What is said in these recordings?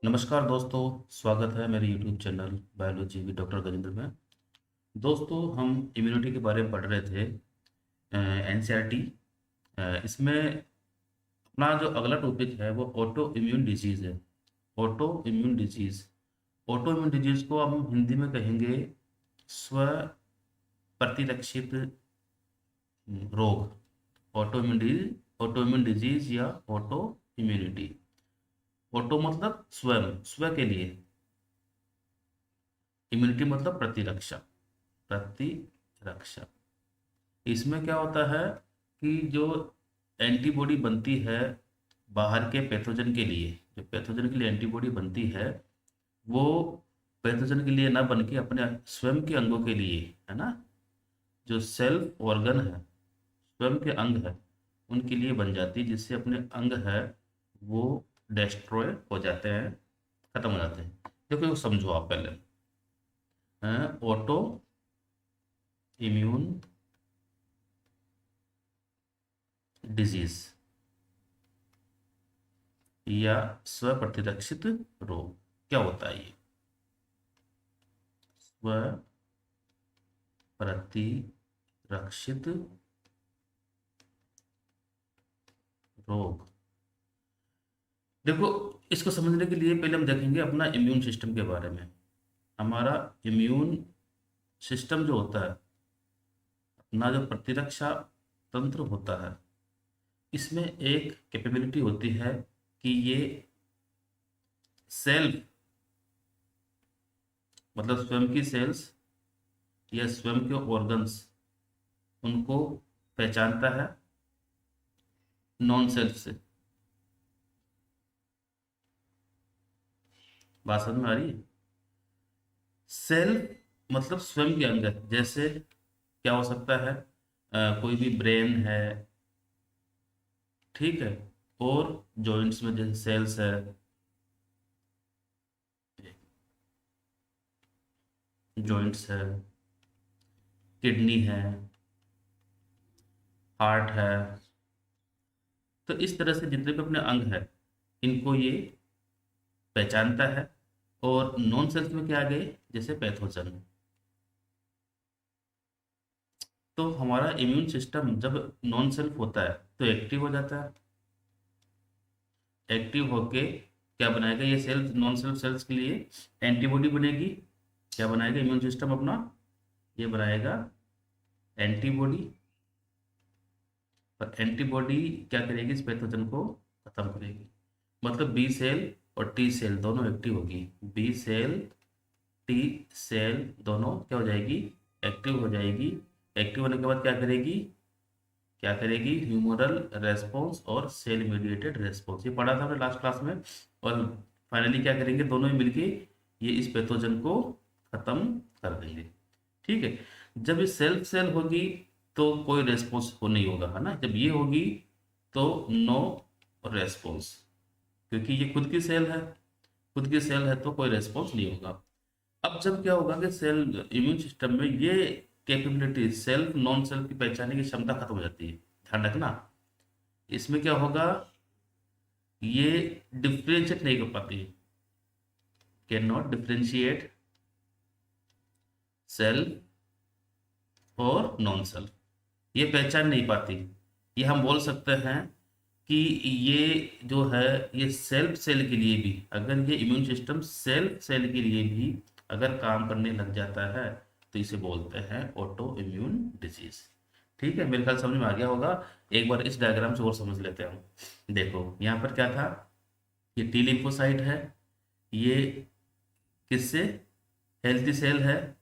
नमस्कार दोस्तों, स्वागत है मेरे YouTube channel biology with doctor Gajendra में। दोस्तों, हम इम्यूनिटी के बारे में पढ़ रहे थे एनसीईआरटी। इसमें अपना जो अगला टॉपिक है वो ऑटो इम्यून डिजीज़ है। Auto immune disease, auto immune disease को हम हिंदी में कहेंगे स्व प्रतिरक्षित रोग। ऑटो इम्यून डिजीज़ या ऑटो इम्यूनिटी। ऑटो मतलब स्वयं, स्व के लिए। इम्यूनिटी मतलब प्रतिरक्षा, प्रतिरक्षा। इसमें क्या होता है कि जो एंटीबॉडी बनती है बाहर के पैथोजन के लिए, जो पैथोजन के लिए एंटीबॉडी बनती है वो पैथोजन के लिए ना बन के अपने स्वयं के अंगों के लिए, है ना, जो सेल्फ ऑर्गन है, स्वयं के अंग है, उनके लिए बन जाती है, जिससे अपने अंग है वो डिस्ट्रॉय हो जाते हैं, खत्म हो जाते हैं। देखो ये समझो आप पहले, ऑटो इम्यून डिजीज या स्व प्रतिरक्षित रोग क्या होता है? ये स्व प्रतिरक्षित रोग। देखो, इसको समझने के लिए पहले हम देखेंगे अपना इम्यून सिस्टम के बारे में। हमारा इम्यून सिस्टम जो होता है, अपना जो प्रतिरक्षा तंत्र होता है, इसमें एक कैपेबिलिटी होती है कि ये सेल्फ, मतलब स्वयं की सेल्स या स्वयं के ऑर्गन्स, उनको पहचानता है नॉन सेल्फ से। बात समझ में आ रही है? सेल्फ मतलब स्वयं के अंग है। जैसे क्या हो सकता है, कोई भी ब्रेन है, ठीक है, और जॉइंट्स में जैसे सेल्स है, जॉइंट्स है, किडनी है, हार्ट है। तो इस तरह से जितने भी अपने अंग है, इनको ये पहचानता है। और नॉन सेल्फ में क्या आ गए, जैसे पैथोजन। तो हमारा इम्यून सिस्टम जब नॉन सेल्फ होता है तो एक्टिव हो जाता है। एक्टिव होके क्या बनाएगा, ये सेल्स, नॉन सेल्फ सेल्स के लिए एंटीबॉडी बनेगी। क्या बनाएगा इम्यून सिस्टम अपना? ये बनाएगा एंटीबॉडी। और एंटीबॉडी क्या करेगी, इस पैथोजन को खत्म करेगी। मतलब बी सेल और टी सेल दोनों एक्टिव होगी। बी सेल, टी सेल दोनों क्या हो जाएगी, एक्टिव हो जाएगी। एक्टिव होने के बाद क्या करेगी, क्या करेगी, ह्यूमरल रेस्पॉन्स और सेल मीडिएटेड रेस्पॉन्स, ये पढ़ा था हमने लास्ट क्लास में। और फाइनली क्या करेंगे, दोनों ही मिलके ये इस पैथोजन को खत्म कर देंगे। ठीक है। जब ये सेल्फ सेल होगी तो कोई रेस्पॉन्स हो नहीं होगा, है ना। जब ये होगी तो नो रेस्पॉन्स, क्योंकि ये खुद की सेल है, खुद की सेल है तो कोई रेस्पॉन्स नहीं होगा। अब जब क्या होगा कि सेल, इम्यून सिस्टम में ये कैपेबिलिटी, सेल्फ नॉन सेल्फ की पहचानने की क्षमता खत्म हो जाती है। ध्यान रखना, इसमें क्या होगा, ये डिफ्रेंशिएट नहीं कर पाती, कैन नॉट डिफ्रेंशिएट सेल्फ और नॉन सेल्फ, ये पहचान नहीं पाती। ये हम बोल सकते हैं कि ये जो है, ये सेल्फ सेल के लिए भी, अगर ये इम्यून सिस्टम सेल्फ सेल के लिए भी अगर काम करने लग जाता है तो इसे बोलते हैं ऑटो इम्यून डिजीज। ठीक है, मेरे ख्याल समझ में आ गया होगा। एक बार इस डायग्राम से और समझ लेते हैं हम। देखो यहाँ पर क्या था, ये टी लिम्फोसाइट है, ये किससे, हेल्थी सेल है,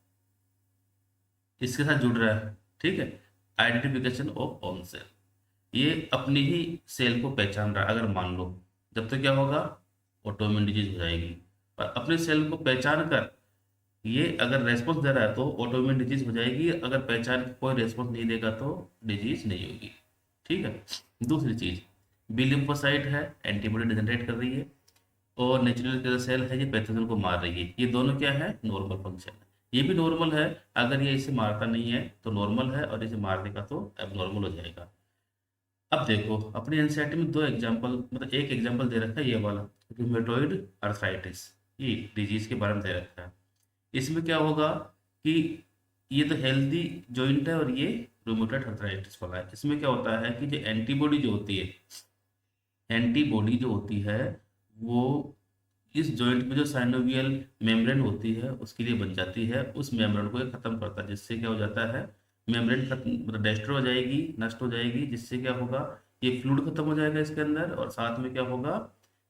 इसके साथ जुड़ रहा है। ठीक है, आइडेंटिफिकेशन ऑफ ओन सेल, ये अपनी ही सेल को पहचान रहा है। अगर मान लो, जब तक क्या होगा, ऑटोइम्यून डिजीज हो जाएगी। और अपने सेल को पहचान कर ये अगर रेस्पॉन्स दे रहा है तो ऑटोइम्यून डिजीज हो जाएगी। अगर पहचान के कोई रेस्पॉन्स नहीं देगा तो डिजीज नहीं होगी। ठीक है। दूसरी चीज, बी लिम्फोसाइट है, एंटीबॉडी जनरेट कर रही है, और नेचुरल किलर सेल है, ये पैथोजन को मार रही है। ये दोनों क्या है, नॉर्मल फंक्शन है। ये भी नॉर्मल है, अगर ये इसे मारता नहीं है तो नॉर्मल है, और इसे मार देगा तो एबनॉर्मल हो जाएगा। अब देखो अपनी एनसीईआरटी में दो एग्जांपल, मतलब एक एग्जांपल दे रखा है ये वाला, रूमेटॉइड अर्थराइटिस, ये डिजीज के बारे में दे रखा है। इसमें क्या होगा कि ये तो हेल्दी जॉइंट है और ये रूमेटॉइड अर्थराइटिस वाला है। इसमें क्या होता है कि जो एंटीबॉडी जो होती है, एंटीबॉडी जो होती है वो इस जॉइंट में जो साइनोवियल मेम्ब्रेन होती है उसके लिए बन जाती है, उस मेम्ब्रेन को ये खत्म करता है, जिससे क्या हो जाता है, मेम्ब्रेन खत्म मतलब डेस्ट्रो हो जाएगी, नष्ट हो जाएगी, जिससे क्या होगा, ये फ्लूइड खत्म हो जाएगा इसके अंदर, और साथ में क्या होगा,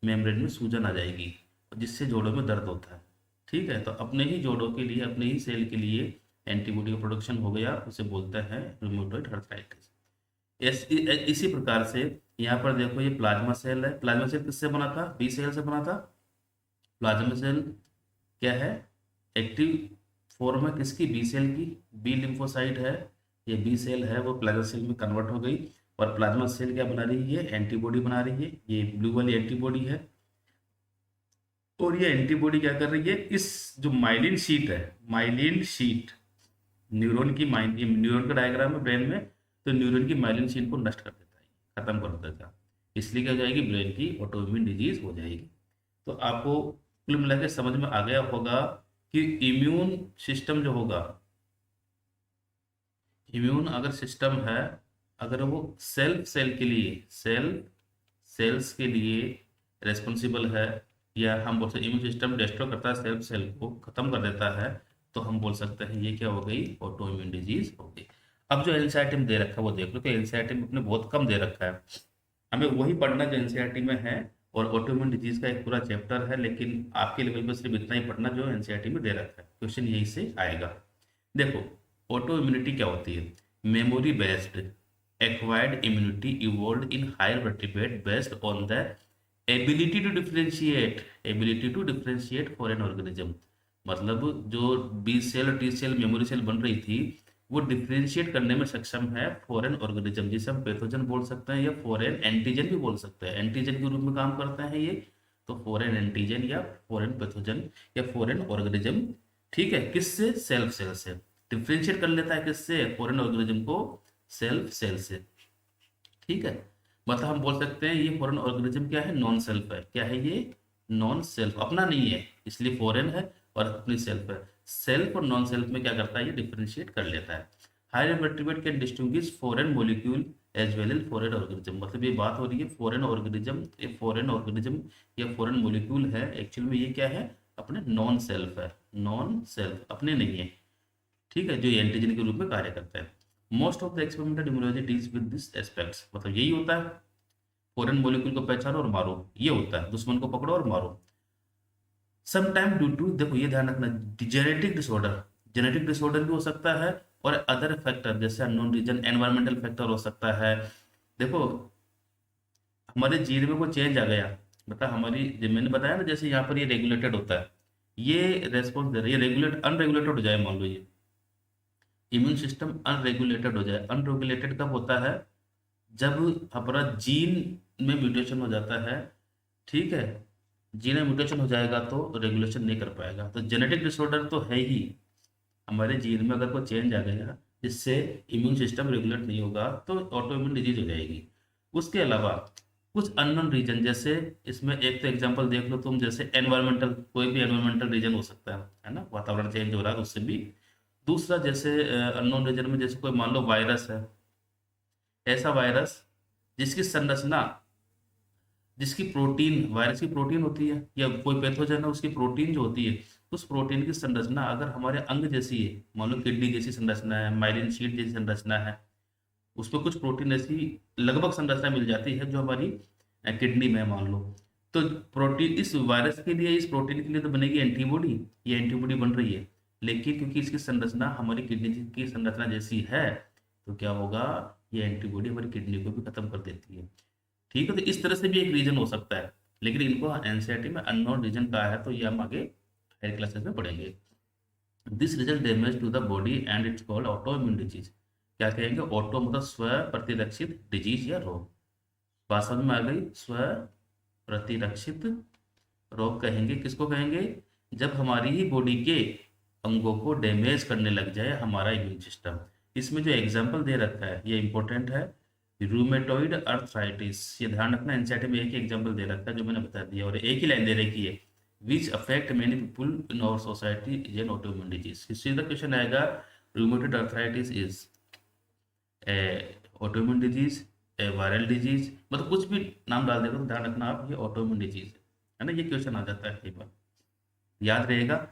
मेम्ब्रेन में सूजन आ जाएगी, जिससे जोड़ों में दर्द होता है। ठीक है, तो अपने ही जोड़ों के लिए, अपने ही सेल के लिए एंटीबॉडी का प्रोडक्शन हो गया, उसे बोलते हैं रूमेटॉइड अर्थराइटिस। इसी प्रकार से यहाँ पर देखो, ये प्लाज्मा सेल है। प्लाज्मा सेल किससे बना था? बी सेल से बना था। प्लाज्मा सेल क्या है? एक्टिव फॉर्म है किसकी? बी सेल की। बी लिम्फोसाइट है, ये बी सेल है, वो प्लाज्मा सेल में कन्वर्ट हो गई, और प्लाज्मा सेल क्या बना रही है? एंटीबॉडी बना रही है। ये ब्लू वाली एंटीबॉडी है, और ये एंटीबॉडी क्या कर रही है? इस जो माइलिन शीट है, माइलिन शीट न्यूरॉन की, न्यूरॉन का डायग्राम है ब्रेन में, तो न्यूरॉन की माइलिन शीट को नष्ट कर देता है, खत्म कर देता है। इसलिए क्या हो जाएगी? ब्रेन की ऑटोइम्यून डिजीज हो जाएगी। तो आपको कुल मिला के समझ में आ गया होगा कि इम्यून सिस्टम जो होगा, इम्यून अगर सिस्टम है, अगर वो सेल के लिए, सेल्स के लिए रेस्पॉन्सिबल है, या हम बोल सकते इम्यून सिस्टम डिस्ट्रॉय करता है, सेल को खत्म कर देता है, तो हम बोल सकते हैं ये क्या हो गई? ऑटो इम्यून डिजीज हो गई। अब जो एनसीईआरटी में दे रखा है वो देख लो, कि एनसीईआरटी में अपने बहुत कम दे रखा है, हमें वही पढ़ना जो एनसीईआरटी में है, और ऑटो इम्यून डिजीज का एक पूरा चैप्टर है, लेकिन आपके लेवल पर सिर्फ इतना ही पढ़ना जो एनसीईआरटी में दे रखा है, क्वेश्चन यही से आएगा। देखो, ऑटो इम्यूनिटी क्या होती है? Memory based acquired immunity evolve in higher vertebrate based on the ability to differentiate foreign organism. मतलब जो बी सेल और टी सेल मेमोरी सेल बन रही थी, वो डिफरेंशिएट करने में सक्षम है फॉरेन ऑर्गेनिज्म, जिसे हम पैथोजन बोल सकते हैं, या फॉरेन एंटीजन भी बोल सकते हैं, एंटीजन के रूप में काम करते हैं ये, तो फॉरेन एंटीजन या फॉरेन पैथोजन या फॉरेन ऑर्गेनिज्म। ठीक है, किससे? सेल्फ सेल से डिफरेंशिएट कर लेता है, किससे? फॉरेन ऑर्गेनिज्म को सेल्फ सेल से। ठीक है, मतलब हम बोल सकते हैं ये फॉरेन ऑर्गेनिज्म क्या है? नॉन सेल्फ है। क्या है ये? नॉन सेल्फ, अपना नहीं है, इसलिए फॉरेन है, और अपनी सेल्फ है। सेल्फ और नॉन सेल्फ में क्या करता है? ये डिफरेंशिएट कर लेता है। Higher vertebrate can distinguish foreign molecule as well as foreign organism. मतलब ये बात हो रही है फॉरेन ऑर्गेनिज्म, ये फॉरेन ऑर्गेनिज्म या फॉरेन मॉलिक्यूल है, एक्चुअल में ये क्या है? अपने नॉन सेल्फ है, नॉन सेल्फ, अपने नहीं है। ठीक है, जो एंटीजन के रूप में कार्य करता है। Most of the experimental immunology deals with this aspects. मतलब यही होता है, फॉरेन मॉलिक्यूल को पहचानो और मारो, ये होता है, दुश्मन को पकड़ो और मारो। समटाइम ड्यू टू, देखो ये ध्यान रखना, जेनेटिक डिसऑर्डर भी हो सकता है, और अदर फैक्टर जैसे अननोन रीजन, एनवायरमेंटल फैक्टर हो सकता है। देखो, हमारे जीन में कोई चेंज आ गया, मतलब हमारी, जब मैंने बताया ना, जैसे यहाँ पर ये रेगुलेटेड होता है, ये रेस्पॉन्स दे रही है, रेगुलेट अनरेगुलेटेड हो जाए, मान लो ये इम्यून सिस्टम अनरेगुलेटेड हो जाए। अनरेगुलेटेड कब होता है? जब हमारा जीन में म्यूटेशन हो जाता है। ठीक है, जीन में म्यूटेशन हो जाएगा तो रेगुलेशन नहीं कर पाएगा। तो जेनेटिक डिसऑर्डर तो है ही, हमारे जीन में अगर कोई चेंज आ गया जिससे इम्यून सिस्टम रेगुलेट नहीं होगा, तो ऑटो इम्यून डिजीज हो जाएगी। उसके अलावा कुछ अननोन रीजन, जैसे इसमें एक तो एग्जांपल देख लो तुम, जैसे एनवायरमेंटल, कोई भी एनवायरमेंटल रीजन हो सकता है ना, वातावरण चेंज हो रहा है तो उससे भी। दूसरा, जैसे अननोन रीजन में जैसे कोई मान लो वायरस है, ऐसा वायरस जिसकी संरचना, जिसकी प्रोटीन, वायरस की प्रोटीन होती है, या कोई पैथोजन है उसकी प्रोटीन जो होती है, उस प्रोटीन की संरचना अगर हमारे अंग जैसी है, मान लो किडनी जैसी संरचना है, माइलिन शीट जैसी संरचना है, उसमें कुछ प्रोटीन ऐसी लगभग संरचना मिल जाती है जो हमारी किडनी में है, मान लो, तो प्रोटीन, इस वायरस के लिए, इस प्रोटीन के लिए तो बनेगी एंटीबॉडी, ये एंटीबॉडी बन रही है, लेकिन क्योंकि इसकी संरचना हमारी किडनी की संरचना जैसी है, तो क्या होगा? ये एंटीबॉडी हमारी किडनी को भी खत्म कर देती है। ठीक है, तो इस तरह से भी एक रीजन हो सकता है, लेकिन इनको एनसीईआरटी में अननोन रीजन कहा है, तो ये हम आगे हायर क्लासेस में पढ़ेंगे। This result damage to the body and it's called autoimmune disease. क्या कहेंगे? ऑटो मतलब स्व प्रतिरक्षित डिजीज या रोग। बात समझ में आ गई? स्व प्रतिरक्षित रोग कहेंगे, किसको कहेंगे? जब हमारी ही बॉडी के अंगों को डैमेज करने लग जाए हमारा इम्यून सिस्टम। इसमें जो एग्जाम्पल दे रखा है ये इंपॉर्टेंट है। रूमेटॉइड अर्थराइटिस, ये ध्यान रखना, एनसीईआरटी में एक ही एग्जांपल दे रखा है जो मैंने बता दिया, और एक ही लाइन दे रखी है, which affect many people in our society is an autoimmune disease. सीधा क्वेश्चन आएगा, rheumatoid arthritis is a autoimmune disease, a viral disease, मतलब कुछ भी नाम डाल देगा तो ध्यान रखना आप, ये ऑटोइम्यून डिजीज है ना, ये क्वेश्चन आ जाता है कई बार, याद रहेगा।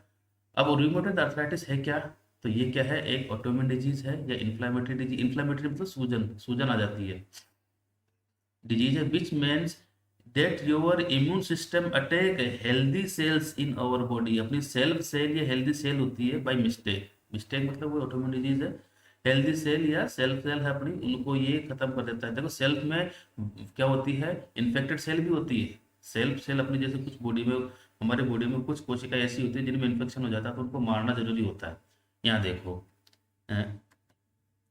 अब रूमेटॉइड अर्थराइटिस है क्या, तो ये क्या है, एक ऑटोइम्यून डिजीज है या इन्फ्लेमेटरी डिजीज, इन्फ्लेमेटरी मतलब सूजन, सूजन आ जाती है, डिजीज है which means that your immune system attack healthy cells in our body, अपनी सेल्फ सेल या हेल्दी सेल होती है बाय मिस्टेक, मिस्टेक मतलब वो ऑटोइम्यून डिजीज है, हेल्दी सेल या सेल्फ सेल है अपनी, उनको ये खत्म कर देता है। देखो सेल्फ में क्या होती है, इन्फेक्टेड सेल भी होती है, सेल्फ सेल अपनी, जैसे कुछ बॉडी में, हमारे बॉडी में कुछ कोशिका ऐसी होती है जिनमें इन्फेक्शन हो जाता है तो उनको मारना जरूरी होता है। यहाँ देखो, अ,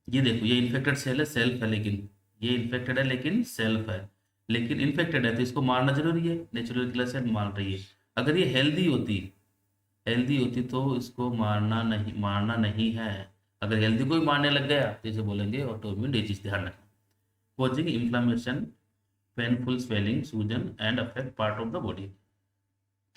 ये देखो, ये इन्फेक्टेड सेल है, सेल्फ है, लेकिन ये इन्फेक्टेड है लेकिन सेल्फ है, लेकिन इन्फेक्टेड है तो इसको मारना जरूरी है, नेचुरल किलर सेल मार रही है। अगर ये हेल्दी होती तो इसको मारना नहीं है, अगर हेल्दी को ही मारने लग गया तो इसे बोलेंगे ऑटोइम्यून डिजीज, ध्यान रखना। कॉजिंग इन्फ्लामेशन, पेनफुल स्वेलिंग, सूजन and affect part of the body.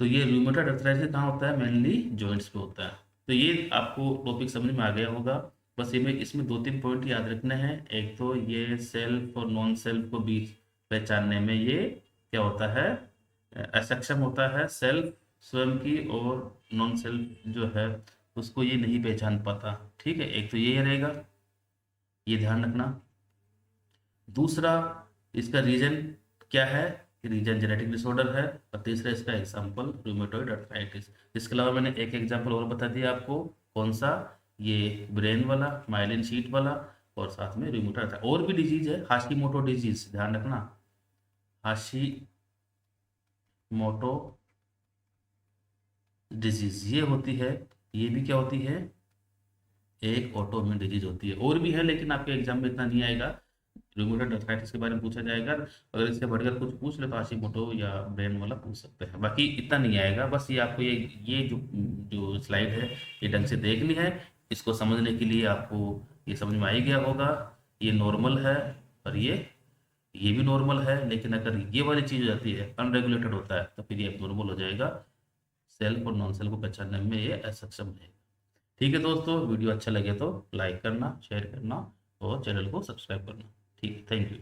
तो ये रूमेटॉइड अर्थराइटिस कहाँ होता है, मेनली जॉइंट्स पे होता है। तो ये आपको टॉपिक समझ में आ गया होगा। बस ये में इसमें दो तीन पॉइंट याद रखने हैं, एक तो ये सेल्फ और नॉन सेल्फ को बीच पहचानने में ये क्या होता है, असक्षम होता है सेल्फ स्वयं की, और नॉन सेल्फ जो है उसको ये नहीं पहचान पाता। ठीक है, एक तो ये रहेगा, ये ध्यान रखना। दूसरा, इसका रीजन क्या है, रीजन जेनेटिक डिसऑर्डर है, और तीसरा इसका एग्जाम्पल रूमेटॉइड अर्थराइटिस। इसके अलावा मैंने एक एग्जाम्पल और बता दिया आपको, कौन सा, ये ब्रेन वाला, माइलिन शीट वाला, और साथ में रूमेटॉइड अर्थराइटिस। और भी डिजीज है, हाशिमोटो डिजीज, ध्यान रखना, हाशिमोटो डिजीज ये होती है, ये भी क्या होती है, एक ऑटोइम्यून डिजीज होती है। और भी है लेकिन आपके एग्जाम में इतना नहीं आएगा, रूमेटॉइड अर्थराइटिस के बारे में पूछा जाएगा, अगर इससे बढ़कर कुछ पूछ ले तो हाशिमोटो या ब्रेन वाला पूछ सकते हैं, बाकी इतना नहीं आएगा। बस ये आपको ये जो जो स्लाइड है ये ढंग से देखनी है, इसको समझने के लिए आपको ये समझ में आ ही गया होगा, ये नॉर्मल है और ये भी नॉर्मल है, लेकिन अगर ये वाली चीज़ हो जाती है, अनरेगुलेटेड होता है, तो फिर ये नॉर्मल हो जाएगा, सेल्फ और नॉन सेल्फ को पहचानने में ये असक्षम है। ठीक है दोस्तों, वीडियो अच्छा लगे तो लाइक करना, शेयर करना और चैनल को सब्सक्राइब करना। ठीक है, थैंक यू।